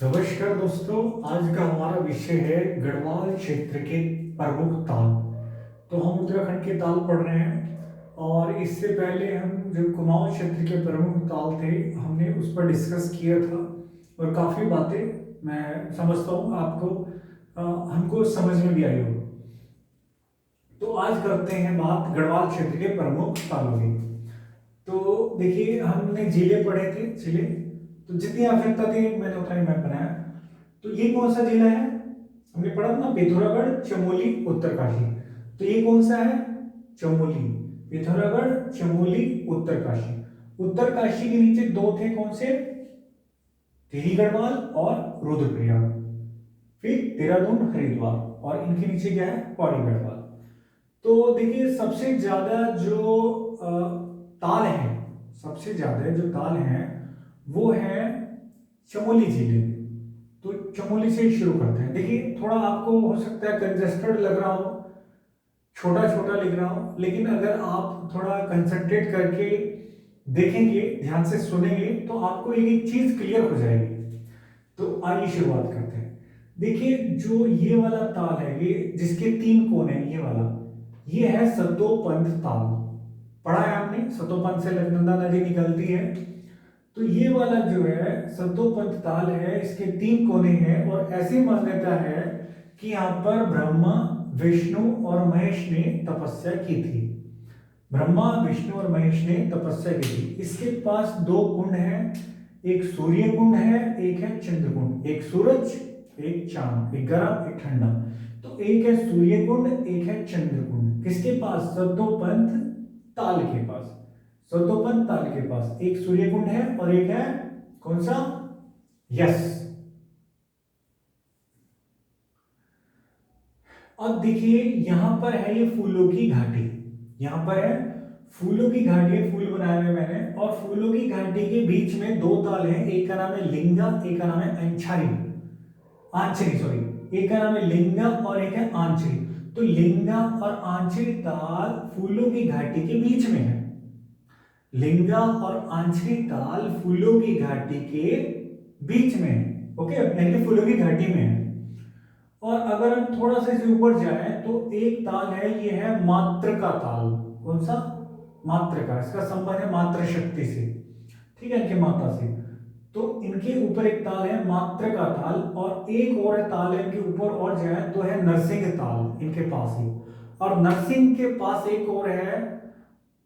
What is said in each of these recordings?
नमस्कार दोस्तों। आज का हमारा विषय है गढ़वाल क्षेत्र के प्रमुख ताल। तो हम उत्तराखंड के ताल पढ़ रहे हैं और इससे पहले हम जो कुमाऊं क्षेत्र के प्रमुख ताल थे हमने उस पर डिस्कस किया था और काफ़ी बातें मैं समझता हूँ आपको हमको समझ में भी आई होगी। तो आज करते हैं बात गढ़वाल क्षेत्र के प्रमुख तालों की। तो देखिए हमने जिले पढ़े थे, जिले तो जितनी आवश्यकता थी मैंने उतना ही मैप बनाया। तो ये कौन सा जिला है? हमने पढ़ा था ना, पिथौरागढ़, चमोली, उत्तरकाशी। तो ये कौन सा है? चमोली। पिथौरागढ़, चमोली, उत्तरकाशी। उत्तरकाशी के नीचे दो थे, कौन से? टिहरी गढ़वाल और रुद्रप्रयाग। फिर देहरादून, हरिद्वार, और इनके नीचे क्या है? पौड़ी गढ़वाल। तो देखिए सबसे ज्यादा जो ताल है, सबसे ज्यादा जो ताल है वो है चमोली जिले में। तो चमोली से ही शुरू करते हैं। देखिए थोड़ा आपको हो सकता है कंजेस्टेड लग रहा हो, छोटा छोटा लिख रहा हो, लेकिन अगर आप थोड़ा कंसंट्रेट करके देखेंगे, ध्यान से सुनेंगे, तो आपको एक एक चीज क्लियर हो जाएगी। तो आइए शुरुआत करते हैं। देखिए जो ये वाला ताल है, ये जिसके तीन कोण है, ये वाला, ये है सतोपंथ ताल। पढ़ा है आपने, सतोपंथ से अलकनंदा नदी निकलती है। तो ये वाला जो है सतोपंथ ताल है, इसके तीन कोने हैं और ऐसी मान्यता है कि यहाँ पर ब्रह्मा, विष्णु और महेश ने तपस्या की थी। ब्रह्मा, विष्णु और महेश ने तपस्या की थी। इसके पास दो कुंड हैं, एक सूर्य कुंड है, एक है चंद्र कुंड। एक सूरज, एक चांद, एक गर्म एक ठंडा। तो एक है सूर्य कुंड, एक है चंद्र कुंड। किसके पास? सतोपंथ ताल के पास। सतोपंथ ताल के पास एक सूर्य कुंड है और एक है कौन सा? यस। अब देखिए यहां पर है ये फूलों की घाटी। यहां पर है फूलों की घाटी, फूल बनाए हुए मैंने, और फूलों की घाटी के बीच में दो ताल हैं। एक का नाम है लिंगा, एक का नाम है अंछारी, आंचरी, सॉरी। एक का नाम है लिंगा और एक है आंचरी। तो लिंगा और आंचरी ताल फूलों की घाटी के बीच में है। लिंगा और आंचरी ताल फूलों की घाटी के बीच में है। ओके, यानी फूलों की घाटी में है। और अगर हम थोड़ा सा इसे ऊपर जाए तो एक ताल है, ये है मातृका ताल। कौन सा? मातृका। इसका संबंध है मातृ शक्ति से, ठीक है, इनके माता से। तो इनके ऊपर एक ताल है मातृका ताल, और एक और ताल है इनके ऊपर और जाए तो है नरसिंह ताल, इनके पास ही। और नरसिंह के पास एक और है,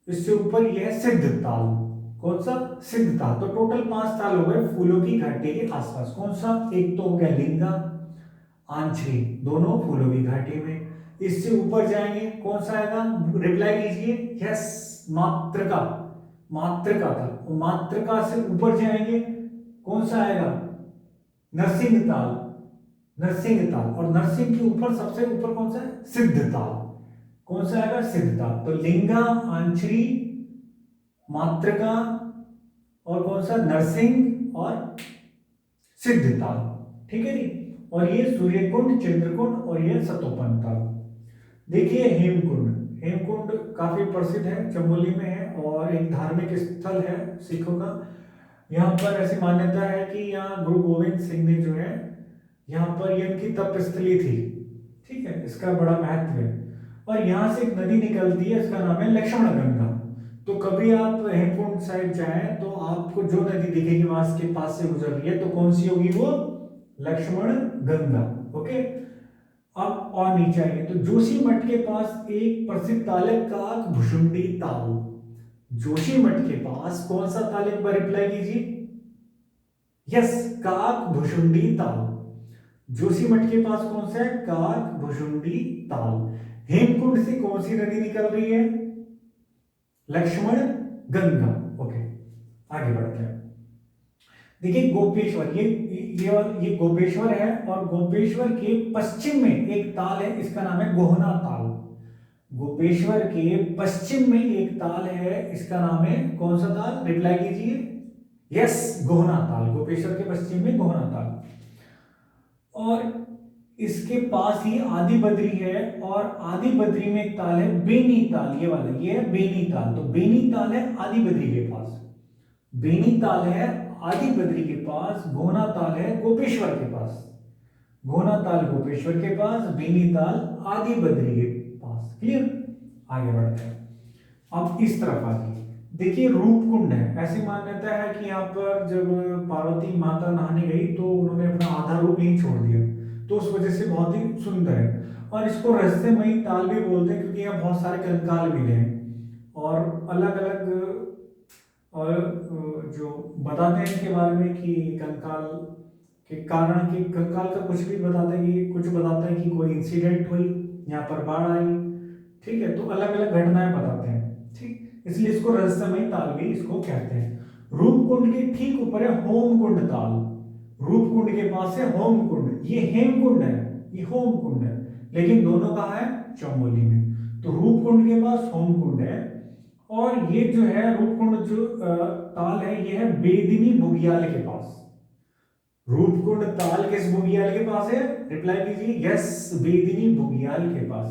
इससे ऊपर यह है सिद्ध ताल। कौन सा? सिद्ध ताल। तो टोटल 5 ताल हो गए फूलों की घाटी के आसपास। कौन सा? एक तो हो गया लिंगा, आंचरी, दोनों फूलों की घाटी में। इससे ऊपर जाएंगे, कौन सा आएगा? रिप्लाई कीजिए। यस, मातृका। मातृका था। मातृका से ऊपर जाएंगे, कौन सा आएगा? नरसिंह ताल। नरसिंह ताल। और नरसिंह के ऊपर सबसे ऊपर कौन सा है? सिद्ध ताल। कौन सा आएगा? सिद्ध ताल। तो लिंगा, आंचरी, मातृका, और कौन सा? नरसिंह और सिद्ध ताल। ठीक है जी। और ये सूर्यकुंड, चंद्रकुंड, और ये सतोपंथ ताल। देखिए हेमकुंड। हेमकुंड काफी प्रसिद्ध है, चमोली में है और एक धार्मिक स्थल है सिखों का। यहाँ पर ऐसी मान्यता है कि यहाँ गुरु गोविंद सिंह ने जो है, यहाँ पर ये इनकी तपस्थली थी। ठीक है, इसका बड़ा महत्व है। और यहाँ से एक नदी निकलती है, इसका नाम है लक्ष्मण गंगा। तो कभी आप हेमकुंड साइड जाएं तो आपको जो नदी दिखेगी वहां के पास से गुजर रही है, तो कौन सी होगी वो? लक्ष्मण गंगा। ओके, अब और नीचे आएंगे तो जोशीमठ के पास एक प्रसिद्ध ताल है काक भुशुंडी ताल। जोशीमठ के पास कौन सा ताल? एक बार रिप्लाई कीजिए। यस, काक भुशुंडी ताल। जोशीमठ के पास कौन सा है? काक भुशुंडी ताल। हेमकुंड से कौन सी नदी निकल रही है? लक्ष्मण गंगा। ओके, आगे बढ़ते हैं। देखिए गोपेश्वर, ये गोपेश्वर है, और गोपेश्वर के पश्चिम में एक ताल है, इसका नाम है गोहना ताल। गोपेश्वर के पश्चिम में एक ताल है, इसका नाम है कौन सा ताल? रिप्लाई कीजिए। यस, गोहना ताल। गोपेश्वर के पश्चिम में गोहना ताल। और इसके पास ही आदि बद्री है, और आदि बद्री में एक ताल है बेनी ताल। ये वाला, ये है बेनी ताल। तो बेनी ताल है आदि बद्री के पास। बेनी ताल है आदि बद्री के पास, घोना ताल है गोपेश्वर के पास। घोना ताल गोपेश्वर के पास, बेनी ताल आदि बद्री के पास। क्लियर? आगे बढ़ते हैं। अब इस तरफ आ जाइए। देखिए रूपकुंड है। ऐसी मान्यता है कि यहाँ पर जब पार्वती माता नहाने गई तो उन्होंने अपना आधा रूप यहीं छोड़ दिया, तो उस वजह से बहुत ही सुंदर है। और इसको रहस्यमयी ताल भी बोलते हैं क्योंकि यहाँ बहुत सारे कंकाल मिले हैं और अलग अलग और जो बताते हैं इनके बारे में कि कंकाल के कारण, कि कंकाल का कुछ भी बताते हैं, कि कुछ बताते हैं कि कोई इंसिडेंट हुई, यहाँ पर बाढ़ आई, ठीक है, तो अलग अलग घटनाएं बताते हैं। ठीक, इसलिए इसको रहस्यमयी ताल भी इसको कहते हैं। रूपकुंड के ठीक ऊपर है होमकुंड ताल। रूपकुंड के पास है होमकुंड, ये हेमकुंड है, ये होमकुंड है, लेकिन दोनों कहाँ है? चमोली में। तो रूपकुंड के पास होमकुंड है, और ये जो है रूपकुंड जो ताल है ये है बेदिनी बुग्याल के पास। रूपकुंड ताल किस बुग्याल के पास है? रिप्लाई कीजिए। यस, बेदिनी बुग्याल के पास।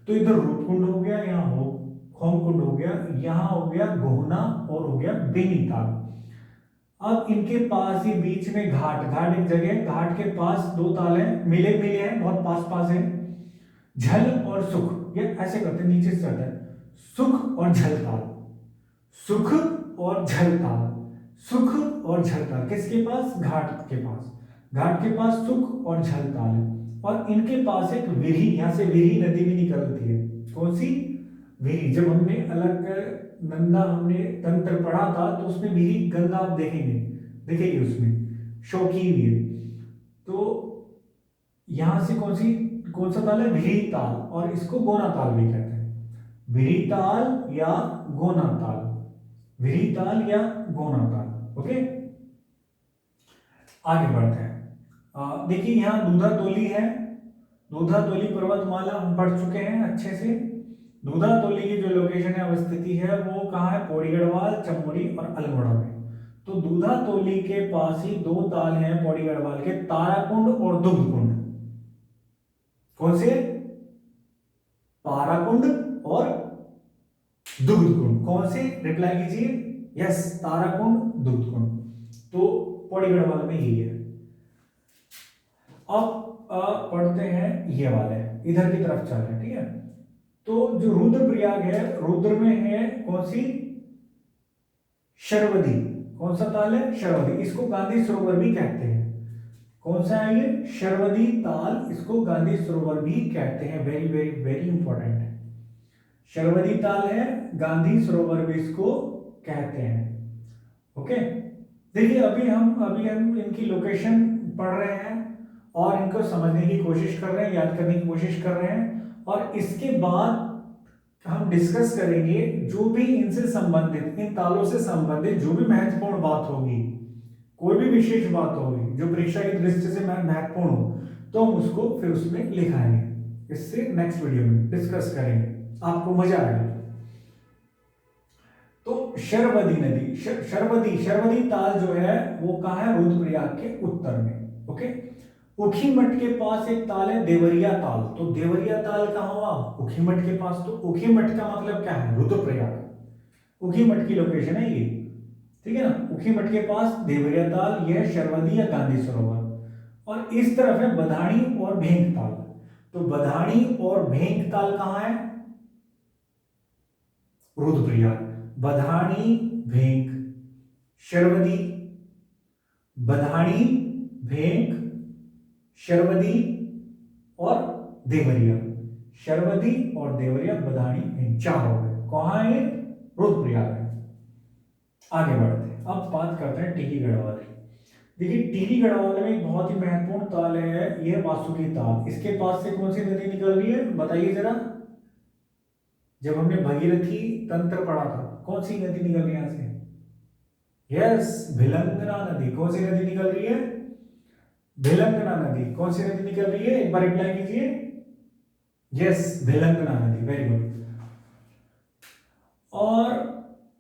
तो इधर रूपकुंड हो गया, यहाँ होमकुंड हो गया, यहाँ हो गया गोहना और हो गया बेनीताल। अब इनके पास ही बीच में घाट, घाट एक जगह, घाट के पास दो ताल हैं, मिले मिले हैं, बहुत पास पास हैं। झल और सुख, ये ऐसे करते हैं, नीचे से चलता है, सुख और झल ताल, सुख और झल ताल, सुख और झल ताल किसके पास? घाट के पास। घाट के पास सुख और झल ताल है, और इनके पास एक विरही, यहां से विरही नदी भी निकलती है। कौन सी? विरही। जब हमने अलग नंदा हमने तंत्र पढ़ा था तो उसमें विरही गंगा आप देखेंगे, देखेंगे उसमें शो की हुई है। तो यहां से कौन सा ताल है? विरही ताल, और इसको गोना ताल भी कहते हैं। विरही ताल या गोना ताल, विरही ताल या गोना ताल। ओके, आगे बढ़ते हैं। देखिए यहाँ दूधा तोली है, दूधा तोली पर्वतमाला हम पढ़ चुके हैं अच्छे से। दूधा तोली की जो लोकेशन है, स्थिति है, वो कहाँ है? पौड़ी गढ़वाल, चमोली और अल्मोड़ा में। तो दूधा तोली के पास ही दो ताल हैं पौड़ी गढ़वाल के, ताराकुंड और दुग्धकुंड। कौन से? ताराकुंड और दुग्धकुंड। कौन से? रिप्लाई कीजिए। यस, ताराकुंड दुग्धकुंड। तो पौड़ी गढ़वाल में यही है। अब पढ़ते हैं ये वाले, इधर की तरफ चल रहे हैं, ठीक है। तो जो रुद्रप्रयाग है, रुद्र में है कौन सी? शरवदी। कौन सा ताल है? शरवदी। इसको गांधी सरोवर भी कहते हैं। कौन सा है ये? शरवदी ताल, इसको गांधी सरोवर भी कहते हैं। वेरी वेरी वेरी इंपॉर्टेंट है। शरवदी ताल है, गांधी सरोवर भी इसको कहते हैं। ओके, देखिए अभी हम इनकी लोकेशन पढ़ रहे हैं और इनको समझने की कोशिश कर रहे हैं, याद करने की कोशिश कर रहे हैं, और इसके बाद हम डिस्कस करेंगे जो भी इनसे संबंधित, इन तालों से संबंधित जो भी महत्वपूर्ण बात होगी, कोई भी विशेष बात होगी जो परीक्षा की दृष्टि से महत्वपूर्ण हो, तो हम उसको फिर उसमें लिखाएंगे। इससे नेक्स्ट वीडियो में डिस्कस करेंगे, आपको मजा आएगा। तो शरवदी नदी, शरवदी ताल जो है वो कहाँ है? रुद्रप्रयाग के उत्तर में। ओके, ऊखीमठ के पास एक ताल है देवरिया ताल। तो देवरिया ताल कहाँ हुआ? ऊखीमठ के पास। तो ऊखीमठ का मतलब क्या है? रुद्रप्रयाग। ऊखीमठ की लोकेशन है ये, ठीक है ना। ऊखीमठ के पास देवरिया ताल, यह शरवदी या गांधी सरोवर। और इस तरफ है बधानी और भेंक ताल। तो बधानी और भेंक ताल कहाँ है? रुद्रप्रयाग। बधानी, भेंक, शरवदी, बधानी, भेंक, शरवदी और देवरिया। शरवदी और देवरिया, बधानी, भेंक, चार हो गए। कहाँ है? रुद्रप्रयाग है। आगे बढ़ते हैं, अब बात करते हैं टिकी गढ़वाल की। देखिए टिकी गढ़वाल में एक बहुत ही महत्वपूर्ण ताल है, यह वासुकी ताल। इसके पास से कौन सी नदी निकल रही है? बताइए जरा। जब हमने भगीरथी तंत्र पढ़ा था, कौन सी नदी निकल रही है यहां से? यस, भिलंगना नदी। कौन सी नदी निकल रही है? भिलंगना नदी। कौन सी नदी निकल रही है? एक बार रिप्लाई कीजिए। यस, भिलंगना नदी। Very good. और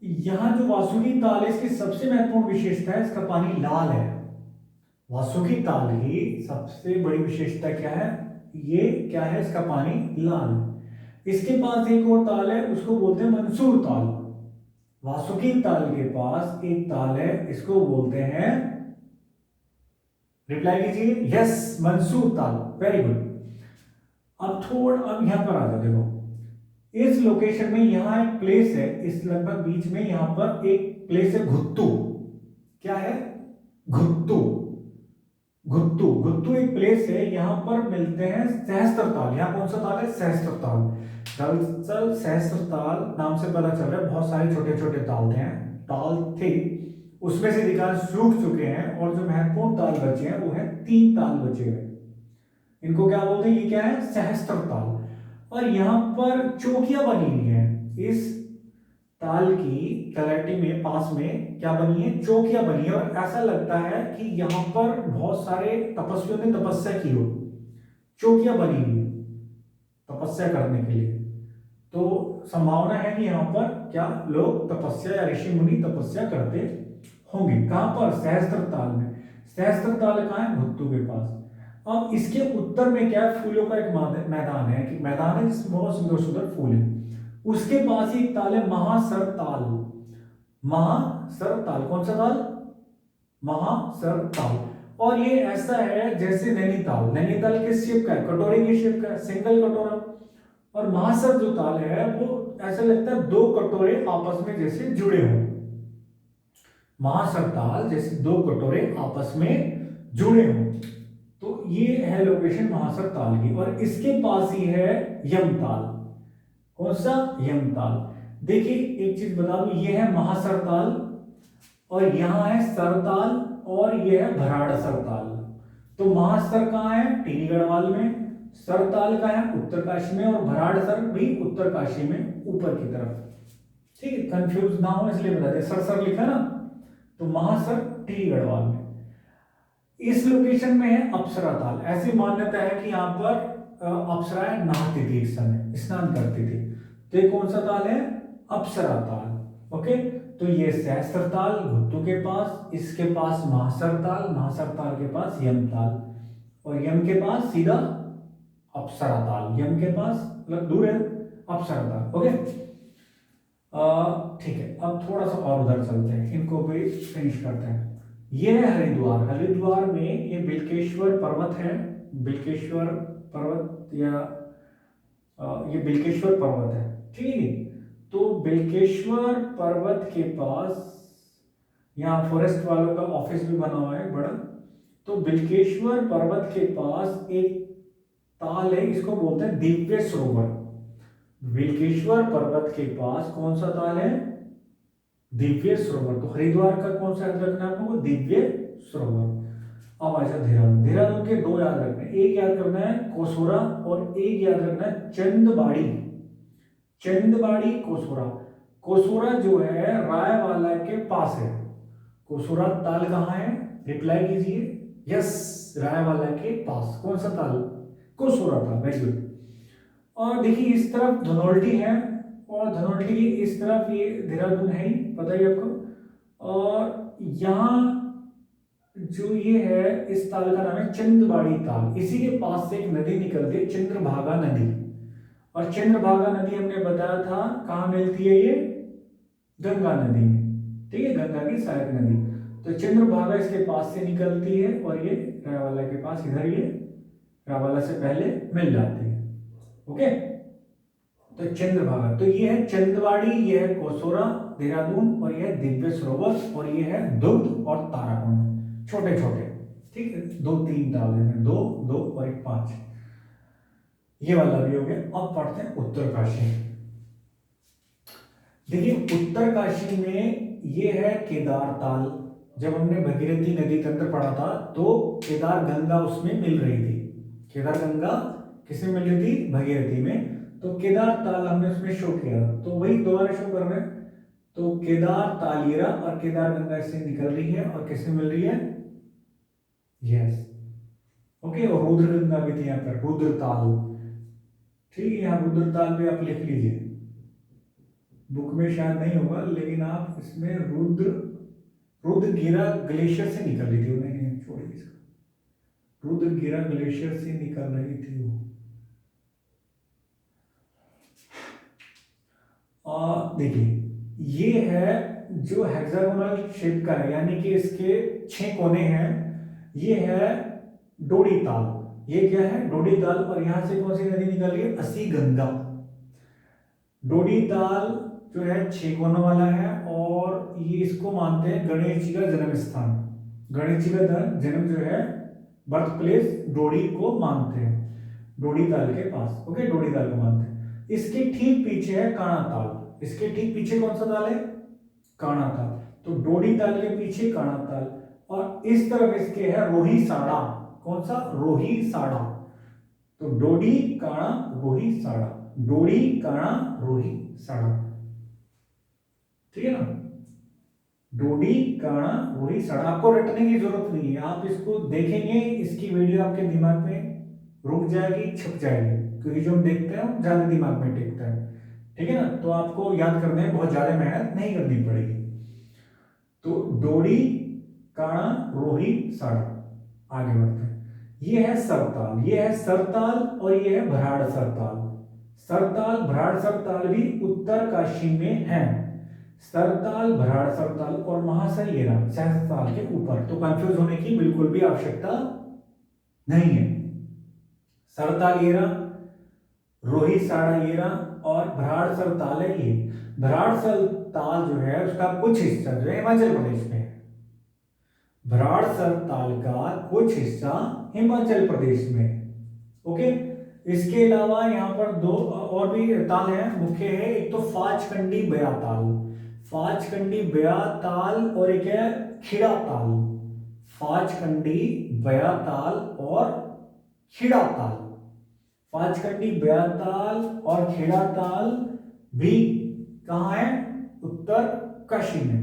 यहां जो वासुकी ताल है, इसकी सबसे महत्वपूर्ण विशेषता है इसका पानी लाल है। वासुकी ताल की सबसे बड़ी विशेषता क्या है? ये क्या है? इसका पानी लाल है। इसके पास एक और ताल है, उसको बोलते हैं मंसूर ताल। वासुकी ताल के पास एक ताल है, इसको बोलते हैं रिप्लाई कीजिए यस, मंसूर ताल, वेरी गुड। अब यहां पर आ जाओ, देखो इस लोकेशन में यहां एक प्लेस है, इस लगभग बीच में यहां पर एक प्लेस है घुत्तू। क्या है? घुत्तू। घुत्तू, घुत्तू एक प्लेस है, यहां पर मिलते हैं सहस्त्र ताल। यहां कौन सा ताल है? सहस्त्र ताल। दरअसल सहस्त्र ताल नाम से पता चल रहा है बहुत सारे छोटे छोटे ताल थे, उसमें से अधिकांश सूख चुके हैं और जो महत्वपूर्ण ताल बचे हैं वो है 3 ताल बचे हुए। इनको क्या बोलते हैं? ये क्या है? सहस्त्र ताल। और यहाँ पर चौकियां बनी हुई हैं, इस ताल की तलहटी में पास में क्या बनी है? चौकियां बनी है। और ऐसा लगता है कि यहाँ पर बहुत सारे तपस्वियों ने तपस्या की हो, चौकियां बनी हुई है तपस्या करने के लिए। तो संभावना है कि यहाँ पर क्या लोग तपस्या या ऋषि मुनि तपस्या करते होंगे। कहां पर? सहस्त्र ताल में। सहस्त्र ताल कहां है? भुत्तू के पास। अब इसके उत्तर में क्या है? फूलों का एक मैदान है, कि मैदान है जिसमें बहुत सुंदर सुंदर फूल है। उसके पास ही एक ताल है, महासर ताल। महासर ताल, कौन सा ताल? महासर ताल। और ये ऐसा है जैसे नैनीताल। नैनीताल किस शेप का है? कटोरे की शेप का है, सिंगल कटोरा। और महासर जो ताल है वो ऐसा लगता है 2 कटोरे आपस में जैसे जुड़े हों। महासर ताल जैसे 2 कटोरे आपस में जुड़े हों। तो ये है लोकेशन महासर ताल की। और इसके पास ही है यमताल। कौन सा? यमताल। देखिए एक चीज बता दूं, ये है महासर ताल और यहां है सरताल और ये है भराड़ सरताल। तो महासर कहां है? टिहरी गढ़वाल में। सरताल का है उत्तरकाशी में और भराड़ सर भी उत्तरकाशी में ऊपर की तरफ। ठीक है, कंफ्यूज ना हो इसलिए बता दें, सर सर लिखा ना, तो महासर टिहरी गढ़वाल में। इस लोकेशन में है अप्सरा ताल। ऐसी मान्यता है कि यहाँ पर अप्सराएं नहाती थी, एक समय स्नान करती थी। तो ये कौन सा ताल है? अप्सरा ताल। ओके, तो ये सहस्त्र ताल घुत्तू के पास, इसके पास महासर ताल, महासर ताल के पास यम ताल, और यम के पास सीधा अप्सरा ताल। यम के पास मतलब दूर है अप्सरा ताल। ओके, ठीक है, अब थोड़ा सा और उधर चलते हैं, इनको भी फिनिश करते हैं। ये है हरिद्वार। हरिद्वार में ये बिल्केश्वर पर्वत है। बिल्केश्वर पर्वत या ये बिल्केश्वर पर्वत है, ठीक है। तो बिल्केश्वर पर्वत के पास यहाँ फॉरेस्ट वालों का ऑफिस भी बना हुआ है बड़ा। तो बिल्केश्वर पर्वत के पास एक ताल है, इसको बोलते हैं दिव्य सरोवर। बिल्केश्वर पर्वत के पास कौन सा ताल है? दिव्य सरोवर। तो हरिद्वार का कौन सा याद रखना है आपको? दिव्य सरोवर। अब आ जाए देहरादून। देहरादून के 2 याद रखना है, एक याद करना है कोसोरा और एक याद रखना है चंदबाड़ी। चंदबाड़ी कोसोरा। कोसोरा जो है रायवाला के पास है। कोसोरा ताल कहाँ है? रिप्लाई कीजिए यस, रायवाला के पास। कौन सा ताल? कोसोरा ताल, वेरी गुड। और देखिए इस तरफ धनोल्टी है और धनोल्टी की इस तरफ ये देहरादून है ही, पता ही आपको। और यहाँ जो ये है इस ताल का नाम है चंदबाड़ी ताल। इसी के पास से एक नदी निकलती है, चंद्रभागा नदी। और चंद्रभागा नदी हमने बताया था कहाँ मिलती है? ये गंगा नदी में, ठीक है, गंगा की सहायक नदी। तो चंद्रभागा इसके पास से निकलती है और ये रायवाला के पास इधर ये रायवाला से पहले मिल जाती है। ओके, तो चंद्रभागा। तो ये है चंदवाड़ी, ये है कोसोरा देहरादून, और ये है दिव्य सरोवर, और ये है दुग्ध और ताराकुंड, छोटे छोटे, ठीक है। 2-3 ताल हैं, 2 2 और 1 5। ये वाला भी हो गया। अब पढ़ते हैं उत्तरकाशी। देखिए उत्तरकाशी में ये है केदार ताल। जब हमने भगीरथी नदी तंत्र पढ़ा था तो केदार गंगा उसमें मिल रही थी। केदार गंगा किसमें मिल रही थी? भगीरथी में। तो केदार ताल हमने उसमें शो किया, तो वही दोबारा शो कर रहे हैं। तो केदार तालीरा और केदार गंगा इससे निकल रही है और किससे मिल रही है? Yes, okay. और रुद्र गंगा भी थी यहाँ पर, रुद्र ताल, ठीक है। यहाँ रुद्र ताल भी आप लिख लीजिए, बुक में शायद नहीं होगा लेकिन आप इसमें रुद्रगिरा ग्लेशियर से निकल रही थी, उन्हें छोड़िए इसको, रुद्रगिरा ग्लेशियर से निकल रही थी वो। और देखिए ये है जो हेक्सागोनल शेप का है, यानी कि इसके 6 कोने हैं। ये है डोडी ताल। ये क्या है? डोडी ताल। और यहां से कौन सी नदी निकल रही है? असी गंगा। डोडी ताल जो है 6 कोनों वाला है और ये इसको मानते हैं गणेश जी का जन्म स्थान। गणेश जी का जन्म जो है बर्थ प्लेस डोडी को मानते हैं, डोडी ताल के पास। ओके, डोडी ताल को मानते हैं। इसके ठीक पीछे है काणा ताल। इसके ठीक पीछे कौन सा ताल है? काणा ताल। तो डोडी ताल के पीछे काणा ताल और इस तरफ इसके है रोही साड़ा। कौन सा? रोही साड़ा। तो डोडी काणा रोही साड़ा, डोडी काणा रोही साड़ा, ठीक है ना? डोडी काणा रोही साड़ा। आपको रटने की जरूरत नहीं है, आप इसको देखेंगे, इसकी वीडियो आपके दिमाग में रुक जाएगी, छप जाएगी, क्योंकि जो हम देखते हैं ज्यादा दिमाग में टिकता है, ठीक है ना? तो आपको याद करने में बहुत ज्यादा मेहनत नहीं करनी पड़ेगी। तो डोडी काणा रोही साड़ा। आगे बढ़ते हैं। ये है सरताल, ये है सरताल और ये है भराड़ सरताल। सरताल भराड़ सरताल भी उत्तरकाशी में है। सरताल भराड़ सरताल और महासर सहस्त्रताल के ऊपर। तो कंफ्यूज होने की बिल्कुल भी आवश्यकता नहीं है। सरताल येरा, रोही साड़ा येरा और भराड़ सरताल है ये। भराड़ सरताल जो है उसका कुछ हिस्सा जो है हिमाचल प्रदेश में है। भराड़ सरताल का कुछ हिस्सा हिमाचल प्रदेश में। ओके, इसके अलावा यहाँ पर दो और भी ताल हैं, मुख्य है। एक तो फाचकंडी बया ताल, फाचकंडी बया ताल, और एक है खिड़ा ताल। फाचकंडी बया ताल और खिड़ा ताल। फाचकंडी बया ताल और खिड़ा ताल भी कहाँ है? उत्तरकाशी में।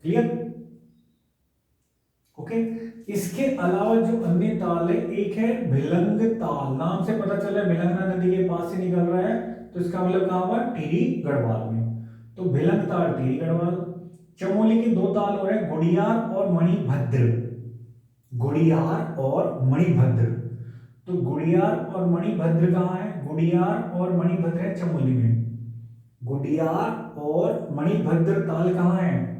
क्लियर? ओके, इसके अलावा जो अन्य ताल है, एक है भिलंग ताल। नाम से पता चला भिलंगना नदी के पास से निकल रहा है, तो इसका मतलब कहां हुआ? टिहरी गढ़वाल में। तो भिलंग ताल टिहरी गढ़वाल। चमोली के दो ताल और है, गुड़ियार और मणिभद्र। गुड़ियार और मणिभद्र। तो गुड़ियार और मणिभद्र कहाँ है? गुड़ियार और मणिभद्र है चमोली में। गुड़ियार और मणिभद्र ताल कहाँ है?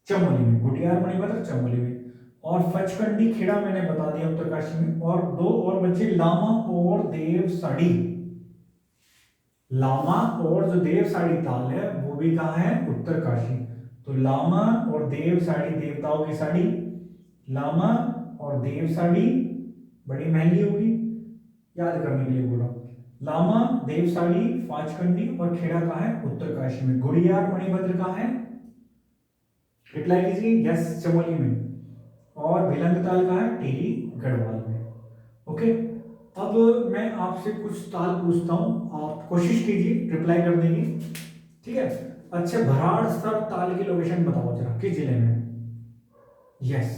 चमोली में। गुड़ियार मणिभद्र चमोली में। और फचकंडी खेड़ा मैंने बता दिया उत्तरकाशी में। और दो और बच्चे लामा और देवसाड़ी। लामा और जो देवसाड़ी ताल है वो भी कहाँ है? उत्तरकाशी। तो लामा और देवसाड़ी, देवताओं की साड़ी। लामा और देवसाड़ी बड़ी महंगी होगी, याद करने के लिए बोला। लामा, देवसाड़ी, फाचकंडी और खेड़ा कहाँ है? उत्तरकाशी में। गुड़ियार मणिभद्र कहाँ है? रिप्लाई कीजिए, यस, चमोली में। और भिलंग ताल कहाँ है? टिहरी गढ़वाल में। ओके, अब मैं आपसे कुछ ताल पूछता हूं, आप कोशिश कीजिए रिप्लाई करने की, ठीक है? अच्छा, भराड़ सर ताल की लोकेशन बताओ जरा, किस जिले में? Yes,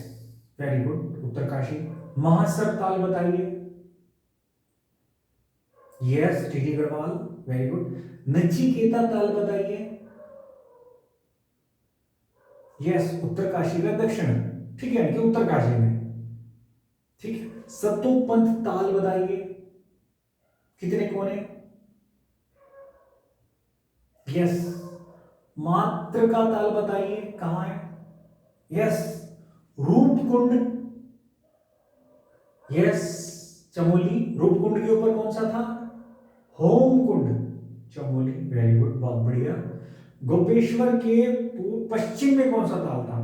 very good, Uttarkashi. Mahasar Tal बताइए। Yes, Tehri Garhwal, very good. Nachiketa Tal बताइए। यस, उत्तरकाशी का दक्षिण, ठीक है, कि उत्तरकाशी में, ठीक है। सतोपंथ ताल बताइए, कितने कोने? यस। मातृका ताल बताइए, कहां है? यस। रूपकुंड, यस, चमोली। रूपकुंड के ऊपर कौन सा था? होमकुंड, चमोली, वेरी गुड, बहुत बढ़िया। गोपेश्वर के पश्चिम में कौन सा ताल था?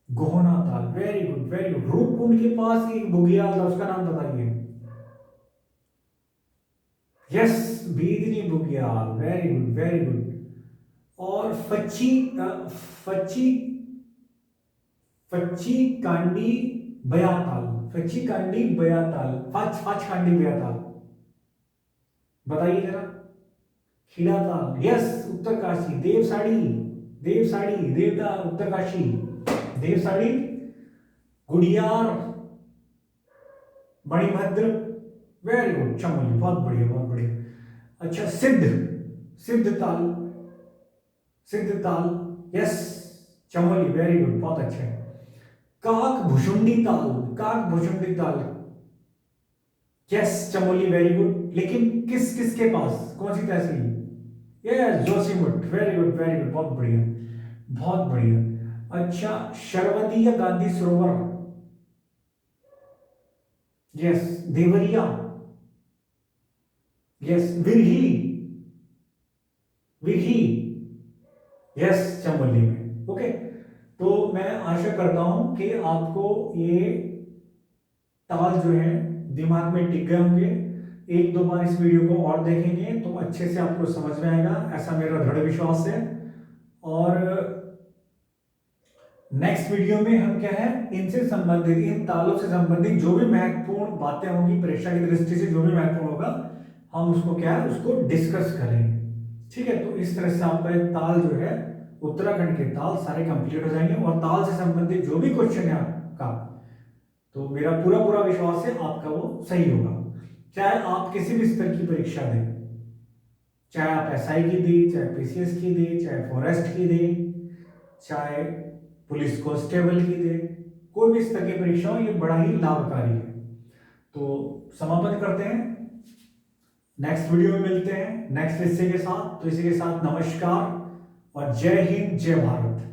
गोहना ताल, very good, very good. Roopkund के पास एक बुग्याल था, उसका नाम बताइए। यस, बीदनी बुग्याल, वेरी गुड, वेरी गुड। और फच्ची फच्ची कांडी बयाताल, फच्ची कांडी बयाताल, फाच कांडी बयाताल बताइए जरा। खिड़ा ताल, यस, उत्तरकाशी। देवसाड़ी, देवसाड़ी, देवता, उत्तरकाशी, देवसाड़ी। गुड़ियार, मणिभद्र, वेरी गुड, चमोली, बहुत बढ़िया, बहुत बढ़िया। अच्छा, सिद्ध ताल, सिद्ध ताल, यस, चमोली, वेरी गुड, बहुत अच्छा है। काक भुषुंडी ताल, काक भुषुंडी ताल, यस, चमोली, वेरी गुड। लेकिन किस किस के पास, कौन सी तहसील? Yes, Joshimath, very good, very good, बहुत बढ़िया, बहुत बढ़िया। अच्छा, शरवती या Gandhi Sarovar? Yes, Deoria. Yes, Virahi. Virahi. Yes, Chamoli में। ओके, तो मैं आशा करता हूं कि आपको ये ताल जो है दिमाग में टिक गए होंगे। एक दो बार इस वीडियो को और देखेंगे तो अच्छे से आपको समझ में आएगा, ऐसा मेरा दृढ़ विश्वास है। और नेक्स्ट वीडियो में हम क्या है, इनसे संबंधित, इन तालों से संबंधित जो भी महत्वपूर्ण बातें होंगी परीक्षा की दृष्टि से, जो भी महत्वपूर्ण होगा, हम उसको क्या है, उसको डिस्कस करेंगे। ठीक है, तो इस तरह से आपका ये ताल जो है, उत्तराखंड के ताल सारे कंप्लीट हो जाएंगे। और ताल से संबंधित जो भी क्वेश्चन है आपका, तो मेरा पूरा पूरा विश्वास है आपका वो सही होगा। चाहे आप किसी भी स्तर की परीक्षा दें, चाहे आप एसआई की दें, चाहे पीसीएस की दें, चाहे फॉरेस्ट की दें, चाहे पुलिस कांस्टेबल की दें, कोई भी स्तर की परीक्षा हो, ये बड़ा ही लाभकारी है। तो समापन करते हैं, नेक्स्ट वीडियो में मिलते हैं नेक्स्ट हिस्से के साथ। तो इसी के साथ नमस्कार और जय हिंद, जय भारत।